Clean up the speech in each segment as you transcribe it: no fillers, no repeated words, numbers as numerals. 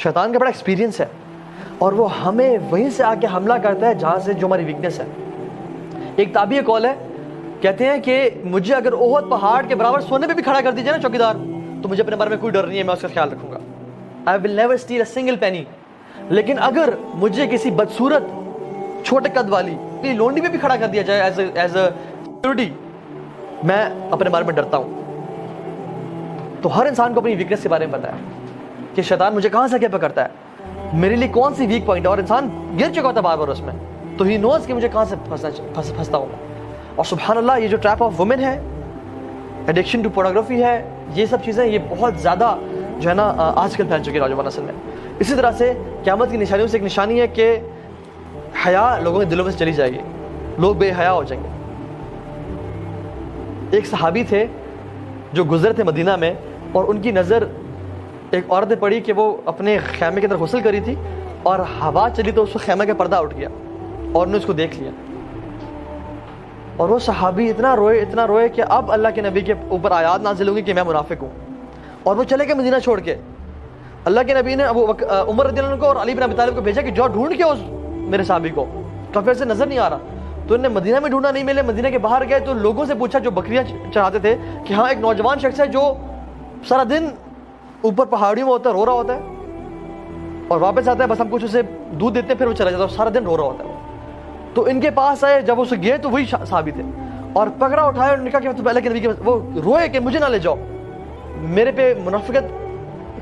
شیطان کا بڑا ایکسپیرینس ہے اور وہ ہمیں وہیں سے آ کے حملہ کرتا ہے جہاں سے جو ہماری ویکنیس ہے. ایک تابعی قول ہے, کہتے ہیں کہ مجھے اگر احد پہاڑ کے برابر سونے پہ بھی کھڑا کر دیجیے نا چوکیدار, تو مجھے اپنے بارے میں کوئی ڈر نہیں ہے, میں اس کا خیال رکھوں گا. I will never steal a single penny. لیکن اگر مجھے کسی بدصورت چھوٹے قد والی لونڈی پہ بھی کھڑا کر دیا جائے ایز اے سیکورٹی, میں اپنے بارے میں ڈرتا ہوں. تو ہر انسان کو اپنی ویکنیس کے بارے میں پتا ہے کہ شیطان مجھے کہاں سے کیا پکڑتا ہے, میرے لیے کون سی ویک پوائنٹ ہے, اور انسان گر چکا ہوتا ہے بار بار اس میں, تو ہی نوز کہ مجھے کہاں سے پھنستا ہوں. اور سبحان اللہ, یہ جو ٹریپ آف وومن ہے, ایڈکشن ٹو پورنوگرافی ہے, یہ سب چیزیں یہ بہت زیادہ جو ہے نا آج کل پھیل چکی ہے نوجوان نسل میں. اسی طرح سے قیامت کی نشانیوں سے ایک نشانی ہے کہ حیا لوگوں کے دلوں میں سے چلی جائے گی, لوگ بے حیا ہو جائیں گے. ایک صحابی تھے جو گزرے تھے مدینہ میں, اور ان کی نظر ایک عورت نے پڑی کہ وہ اپنے خیمے کے اندر غسل کری تھی, اور ہوا چلی تو اس کو خیمے کا پردہ اٹھ گیا, اور انہوں نے اس کو دیکھ لیا. اور وہ صحابی اتنا روئے کہ اب اللہ کے نبی کے اوپر آیات نازل ہوگی کہ میں منافق ہوں, اور وہ چلے گئے مدینہ چھوڑ کے. اللہ کے نبی نے عمر رضی اللہ عنہ کو اور علی بن ابی طالب کو بھیجا کہ جاؤ ڈھونڈ کے اس میرے صحابی کو, کافی سے نظر نہیں آ رہا. تو انہوں نے مدینہ میں ڈھونڈا, نہیں ملے. مدینہ کے باہر گئے تو لوگوں سے پوچھا جو بکریاں چراتے تھے کہ ہاں ایک نوجوان شخص ہے جو سارا دن اوپر پہاڑیوں میں ہوتا ہے, رو رہا ہوتا ہے, اور واپس آتا ہے, بس ہم کچھ اسے دودھ دیتے ہیں پھر وہ چلا جاتا ہے, سارا دن رو رہا ہوتا ہے. تو ان کے پاس آئے, جب اسے گئے تو وہی صحابی تھے, اور پکڑا اٹھایا, اور نے کہا کہ تو اللہ کے نبی کے, وہ روئے کہ مجھے نہ لے جاؤ, میرے پہ منافقت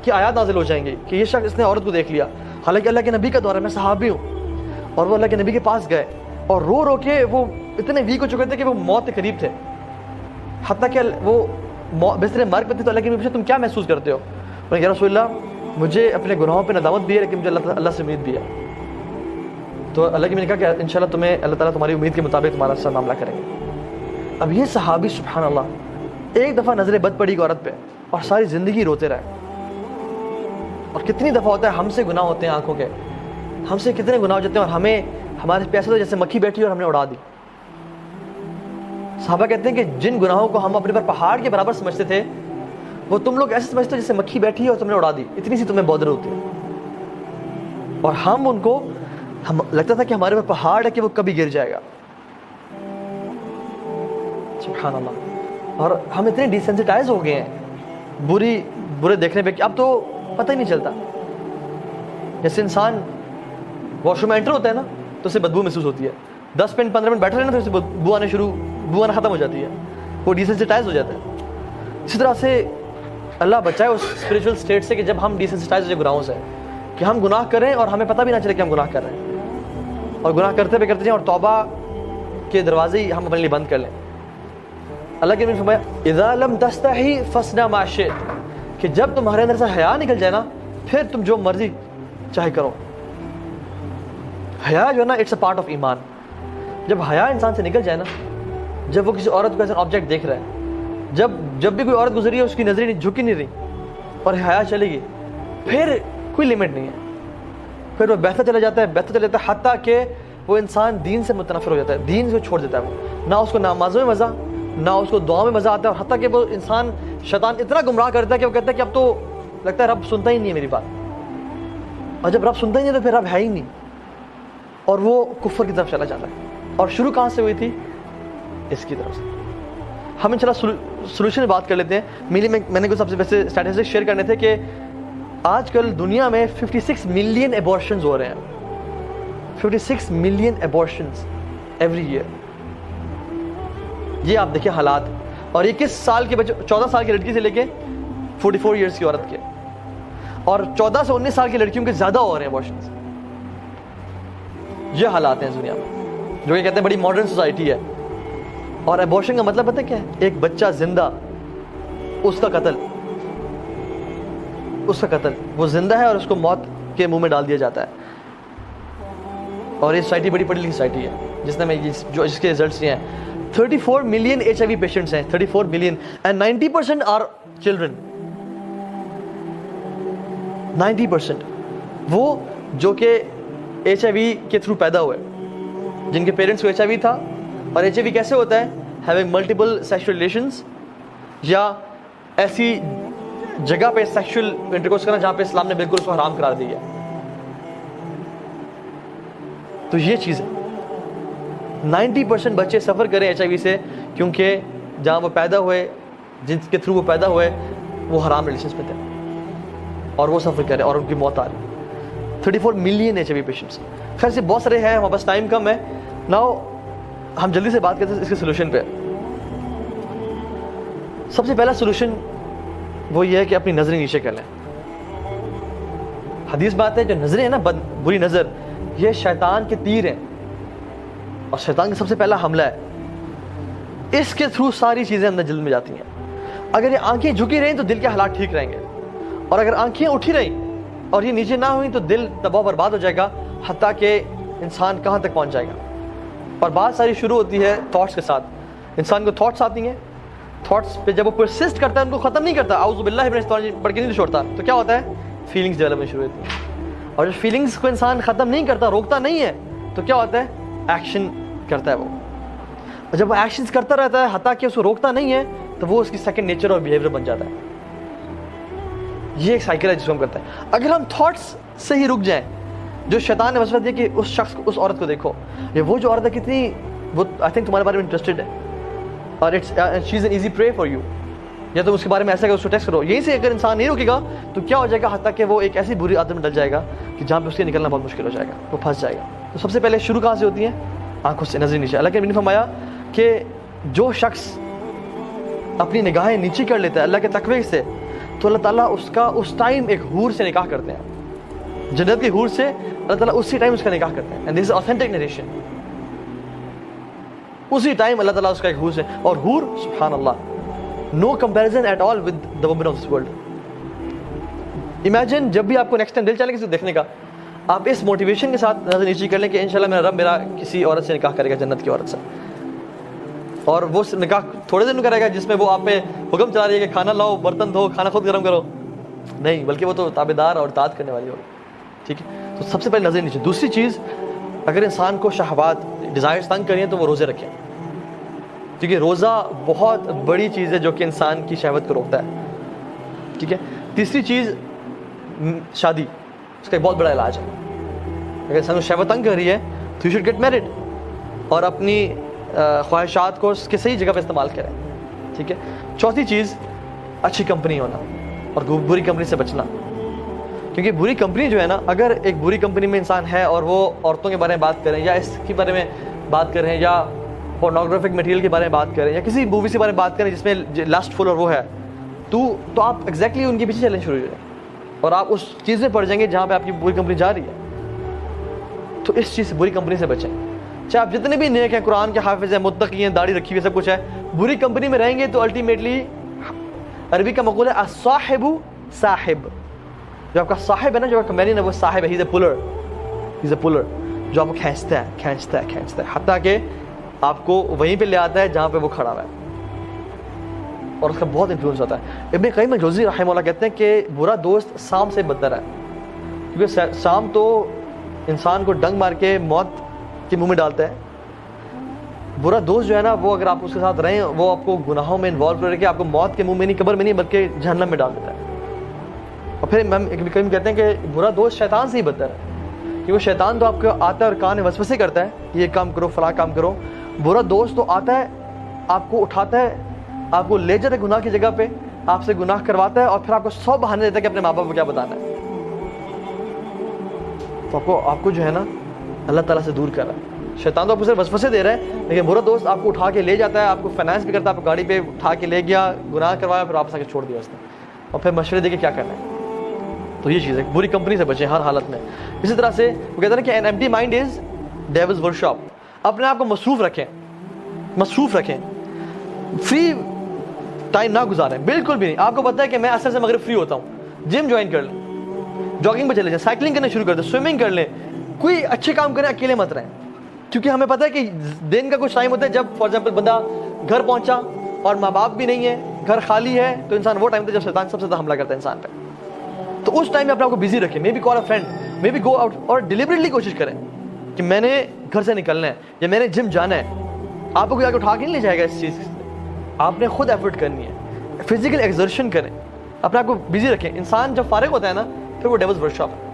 کی آیات نازل ہو جائیں گی کہ یہ شخص اس نے عورت کو دیکھ لیا, حالانکہ اللہ کے نبی کا دور ہے, میں صحابی ہوں. اور وہ اللہ کے نبی کے پاس گئے, اور رو کے وہ اتنے ویک ہو چکے تھے کہ وہ موت کے قریب تھے, حتیٰ کہ وہ بستر مرگ پہ تھے. تو اللہ کے نبی سے تم کیا محسوس کرتے ہو؟ انہوں نے کہا رسول اللہ, مجھے اپنے گناہوں پہ ندامت بھی ہے, لیکن مجھے اللہ سے امید بھی ہے. تو اللہ کے نبی نے کہا کہ انشاءاللہ تمہیں اللہ تعالیٰ تمہاری امید کے مطابق تمہارا ساتھ معاملہ کریں گے. اب یہ صحابی سبحان اللہ ایک دفعہ نظر بد پڑی کی عورت پہ, اور ساری زندگی روتے رہے. اور کتنی دفعہ ہوتا ہے ہم سے گناہ ہوتے ہیں آنکھوں کے, ہم سے کتنے گناہ ہو جاتے ہیں, اور ہمیں ہمارے پیسے تو جیسے مکھی بیٹھی اور ہم نے اڑا دی. صحابہ کہتے ہیں کہ جن گناہوں کو ہم اپنے پر پہاڑ کے برابر سمجھتے تھے, وہ تم لوگ ایسے سمجھتے ہو جیسے مکھی بیٹھی ہے اور تم نے اڑا دی, اتنی سی تمہیں بودر ہوتی ہے. اور ہم ان کو لگتا تھا کہ ہمارے پر پہاڑ ہے کہ وہ کبھی گر جائے گا. سبحان اللہ. اور ہم اتنے ڈیسینسٹائز ہو گئے ہیں برے دیکھنے پہ کہ اب تو پتہ ہی نہیں چلتا. جیسے انسان واش روم میں انٹر ہوتا ہے نا, تو اسے بدبو محسوس ہوتی ہے, 10 منٹ 15 منٹ بیٹھا رہے نا, تو اسے بدبو آنا ختم ہو جاتی ہے, وہ ڈیسینسٹائز ہو جاتا ہے. اسی طرح سے اللہ بچائے اس اسپریچول اسٹیٹ سے کہ جب ہم ڈیسینسٹائز ہو جائے گناہوں سے, کہ ہم گناہ کریں اور ہمیں پتہ بھی نہ چلے کہ ہم گناہ کر رہے ہیں, اور گناہ کرتے جائیں, اور توبہ کے دروازے ہی ہم اپنے لیے بند کر لیں. اللہ کے نبی نے فرمایا اذا لم تستحی فاصنع ما شئت, کہ جب تمہارے اندر سے حیا نکل جائے نا, پھر تم جو مرضی چاہے کرو. حیا جو ہے نا اٹس اے پارٹ آف ایمان. جب حیا انسان سے نکل جائے نا, جب وہ کسی عورت کو ایسا آبجیکٹ دیکھ رہا ہے, جب بھی کوئی عورت گزری ہے اس کی نظریں جھکی نہیں رہی, اور حیا چلے گی, پھر کوئی لمٹ نہیں ہے, پھر وہ بہتا چلا جاتا ہے, حتیٰ کہ وہ انسان دین سے متنفر ہو جاتا ہے, دین سے چھوڑ دیتا ہے. وہ نہ اس کو نمازوں میں مزہ, نہ اس کو دعا میں مزہ آتا ہے, اور حتیٰ کہ وہ انسان شیطان اتنا گمراہ کرتا ہے کہ وہ کہتا ہے کہ اب تو لگتا ہے رب سنتا ہی نہیں ہے میری بات. اور جب رب سنتا ہی نہیں تو پھر رب ہے ہی نہیں, اور وہ کفر کی طرف چلا جاتا ہے. اور شروع کہاں سے ہوئی تھی؟ اس کی طرف سے. ہم انشاءاللہ سولوشن بات کر لیتے ہیں. میں نے کچھ سب سے ویسے اسٹیٹسٹکس شیئر کرنے تھے کہ آج کل دنیا میں 56 ملین ایبورشنز ہو رہے ہیں. 56 ملین ایبورشنز ایوری ایئر. یہ آپ دیکھیں حالات. اور 21 سال کے بچے, 14 سال کی لڑکی سے لے کے 44 ایئرس کی عورت کے, اور 14 سے 19 سال کی لڑکیوں کے زیادہ ہو رہے ہیں ایبورشنز. یہ حالات ہیں دنیا میں, جو کہ کہتے ہیں بڑی ماڈرن سوسائٹی ہے. اور ایبورشن کا مطلب پتہ کیا ہے؟ ایک بچہ زندہ, اس کا قتل. وہ زندہ ہے اور اس کو موت کے منہ میں ڈال دیا جاتا ہے. اور یہ سوسائٹی بڑی پڑھی لکھی سوسائٹی ہے جس نے جس کے رزلٹس یہ ہیں. 34 ملین HIV پیشنٹس ہیں, 34 ملین, اینڈ 90% آر چلڈرن. 90% وہ جو کہ HIV کے تھرو پیدا ہوئے, جن کے پیرنٹس کو HIV تھا. اور HIV کیسے ہوتا ہے؟ ہیونگ ملٹیپل سیکشل ریلیشنز, یا ایسی جگہ پہ سیکشل انٹرکورس کرنا جہاں پہ اسلام نے بالکل اس کو حرام قرار دیا. تو یہ چیز ہے. 90% بچے سفر کریں HIV سے کیونکہ جہاں وہ پیدا ہوئے, جن کے تھرو وہ پیدا ہوئے, وہ حرام ریلیشنز میں تھے اور وہ سفر کریں اور ان کی موت آ رہی. 34 ملین HIV پیشنٹس. خیر سے بہت سارے ہیں, ہمارے پاس ٹائم کم ہے. ناؤ ہم جلدی سے بات کرتے ہیں اس کے سولوشن پہ. سب سے پہلا سولوشن وہ یہ ہے کہ اپنی نظریں نیچے کر لیں. حدیث بات ہے جو نظریں ہیں نا, بری نظر, یہ شیطان کے تیر ہیں اور شیطان کا سب سے پہلا حملہ ہے. اس کے تھرو ساری چیزیں اندر دل میں جاتی ہیں. اگر یہ آنکھیں جھکی رہیں تو دل کے حالات ٹھیک رہیں گے, اور اگر آنکھیں اٹھی رہیں اور یہ نیچے نہ ہوئیں تو دل تباہ برباد ہو جائے گا, حتیٰ کہ انسان کہاں تک پہنچ جائے گا. اور بات ساری شروع ہوتی ہے تھاٹس کے ساتھ. انسان کو تھاٹس آتی ہیں, تھاٹس پہ جب وہ پرسسٹ کرتا ہے ان کو ختم نہیں کرتا, اعوذ باللہ من الشیطان الرجیم پڑھ کے نہیں چھوڑتا, تو کیا ہوتا ہے, فیلنگس ڈیولپمنٹ شروع ہوتی ہیں. اور جب فیلنگس کو انسان ختم نہیں کرتا, روکتا نہیں ہے, تو کیا ہوتا ہے, ایکشن کرتا ہے وہ. اور جب وہ ایکشنز کرتا رہتا ہے حتیٰ کہ اس کو روکتا نہیں ہے, تو وہ اس کی سیکنڈ نیچر اور بیہیویئر بن جاتا ہے. یہ ایک سائیکل ہے جس کو ہم کرتے ہیں. اگر ہم تھاٹس سے ہی رک جائیں, جو شیطان نے وسوسہ دیا کہ اس شخص کو, اس عورت کو دیکھو, یہ وہ جو عورت ہے کتنی, وہ آئی تھنک تمہارے بارے میں انٹرسٹڈ ہے اور she is an easy prey for you, یا تم اس کے بارے میں ایسا کہ اس کو ٹیکسٹ کرو. یہیں سے اگر انسان نہیں رکے گا تو کیا ہو جائے گا, حتیٰ کہ وہ ایک ایسی بری عادت میں ڈل جائے گا کہ جہاں پہ اس کے نکلنا بہت مشکل ہو جائے گا, وہ پھنس جائے گا. تو سب سے پہلے شروع کہاں سے ہوتی ہے, آنکھوں سے, نظر نیچے. اللہ کے نبی نے فرمایا کہ جو شخص اپنی نگاہیں نیچے کر لیتا ہے اللہ کے تقوی سے, تو اللہ تعالیٰ اس کا اس ٹائم ایک حور سے نکاح کرتے ہیں. جنت کی حور سے اللہ تعالیٰ اسی ٹائم اس کا نکاح کرتے ہیں. And this is authentic narration. اسی ٹائم اللہ تعالیٰ اس کا ایک حور سے, اور حور سبحان اللہ, no comparison at all with the women of this world. Imagine جب بھی آپ کو نیکسٹ ٹائم دل چلے کسی کو دیکھنے کا, آپ اس موٹیویشن کے ساتھ نظر نیچے کر لیں کہ انشاءاللہ میرا رب میرا کسی عورت سے نکاح کرے گا, جنت کی عورت سے. اور وہ نکاح تھوڑے دن کرے گا جس میں وہ آپ پہ حکم چلا رہی ہے کہ کھانا لاؤ, برتن دھو, کھانا خود گرم کرو, نہیں, بلکہ وہ تو تابعدار اور اطاعت کرنے والی ہوگی. ٹھیک ہے, تو سب سے پہلے نظر نیچے. دوسری چیز, اگر انسان کو شہوات ڈیزائرز تنگ کریے تو وہ روزے رکھیں, کیونکہ روزہ بہت بڑی چیز ہے جو کہ انسان کی شہوت کو روکتا ہے. ٹھیک ہے. تیسری چیز شادی, اس کا ایک بہت بڑا علاج ہے. اگر انسان کو شہوت تنگ کر رہی ہے تو یو شوڈ گیٹ میرڈ, اور اپنی خواہشات کو اس کے صحیح جگہ پہ استعمال کریں. ٹھیک ہے. چوتھی چیز, اچھی کمپنی ہونا اور بری کمپنی سے بچنا. کیونکہ بری کمپنی جو ہے نا, اگر ایک بری کمپنی میں انسان ہے اور وہ عورتوں کے بارے میں بات کریں, یا اس کے بارے میں بات کریں, یا پورنوگرافک مٹیریل کے بارے میں بات کریں, یا کسی مووی کے بارے میں بات کریں جس میں لاسٹ فل اور وہ ہے, تو آپ ایگزیکٹلی ان کے پیچھے چلنے شروع ہو جائیں اور آپ اس چیز میں پڑ جائیں گے جہاں پہ آپ کی بری کمپنی جا رہی ہے. تو اس چیز سے, بری کمپنی سے بچیں. چاہے آپ جتنے بھی نیک ہیں, قرآن کے حافظ ہیں, متقی ہیں, داڑھی رکھی ہوئی, سب کچھ ہے, بری کمپنی میں رہیں گے تو الٹیمیٹلی, عربی کا مقول ہے الصاحب صاحب, جو آپ کا صاحب ہے نا, جو آپ کا کمپینین ہے, وہ صاحب ہے, ہی از اے پولر, جو آپ کو کھینچتا ہے, حتیٰ کہ آپ کو وہیں پہ لے آتا ہے جہاں پہ وہ کھڑا ہوا ہے, اور اس کا بہت انفلوئنس ہوتا ہے. ابن قیم الجوزی رحمہ اللہ کہتے ہیں کہ برا دوست سام سے بدتر ہے, کیونکہ سام تو انسان کو ڈنگ مار کے موت کے منہ میں ڈالتا ہے. برا دوست جو ہے نا, وہ اگر آپ اس کے ساتھ رہیں, وہ آپ کو گناہوں میں انوالو کر کے آپ کو موت کے منہ میں نہیں, قبر میں نہیں, بلکہ جہنم میں ڈال دیتا ہے. اور پھر ابن قیم کہتے ہیں کہ برا دوست شیطان سے ہی بدتر ہے, کیونکہ شیطان تو آپ کو آتا ہے اور کان میں وسوسے کرتا ہے, یہ کام کرو, فلاں کام کرو. برا دوست تو آتا ہے, آپ کو اٹھاتا ہے, آپ کو لے جاتا ہے گناہ کی جگہ پہ, آپ سے گناہ کرواتا ہے, اور پھر آپ کو 100 بہانے دیتا ہے کہ اپنے ماں باپ کو کیا بتانا ہے. تو آپ کو جو ہے نا اللہ تعالیٰ سے دور کر رہا ہے. شیطان تو آپ کو صرف وسوسے دے رہا ہے, لیکن برا دوست آپ کو اٹھا کے لے جاتا ہے, آپ کو فائنانس بھی کرتا ہے, آپ کو گاڑی پہ اٹھا کے لے گیا, گناہ کروایا, پھر واپس آ کے چھوڑ دیا اس نے, اور پھر مشورے دے کے کیا کرنا ہے. تو یہ چیز ہے, بری کمپنی سے بچیں ہر حالت میں. اسی طرح سے وہ کہتے ہیں کہ an empty mind is devil's workshop. اپنے آپ کو مصروف رکھیں, فری ٹائم نہ گزاریں, بالکل بھی نہیں. آپ کو پتہ ہے کہ میں اثر سے مغرب فری ہوتا ہوں, جم جوائن کر لیں, جاگنگ پہ چلے جائیں, سائیکلنگ کرنا شروع کر دیں, سوئمنگ کر لیں, کوئی اچھے کام کریں, اکیلے مت رہیں. کیونکہ ہمیں پتہ ہے کہ دن کا کچھ ٹائم ہوتا ہے جب فار ایگزامپل بندہ گھر پہنچا اور ماں باپ بھی نہیں ہے, گھر خالی ہے, تو انسان وہ ٹائم ہوتا ہے جب شیطان سب سے زیادہ حملہ کرتا ہے انسان پہ. تو اس ٹائم میں اپنے آپ کو بزی رکھیں, may be call a friend, may be go out, اور ڈیلیبریٹلی کوشش کریں کہ میں نے گھر سے نکلنا ہے یا میں نے جم جانا ہے. آپ کو کوئی آگے اٹھا کے نہیں لے جائے گا اس چیز سے, آپ نے خود ایفرٹ کرنی ہے. فزیکل ایکزرشن کریں, اپنے آپ کو بزی رکھیں. انسان جب فارغ ہوتا ہے نا پھر وہ ڈیولز ورک شاپ ہے.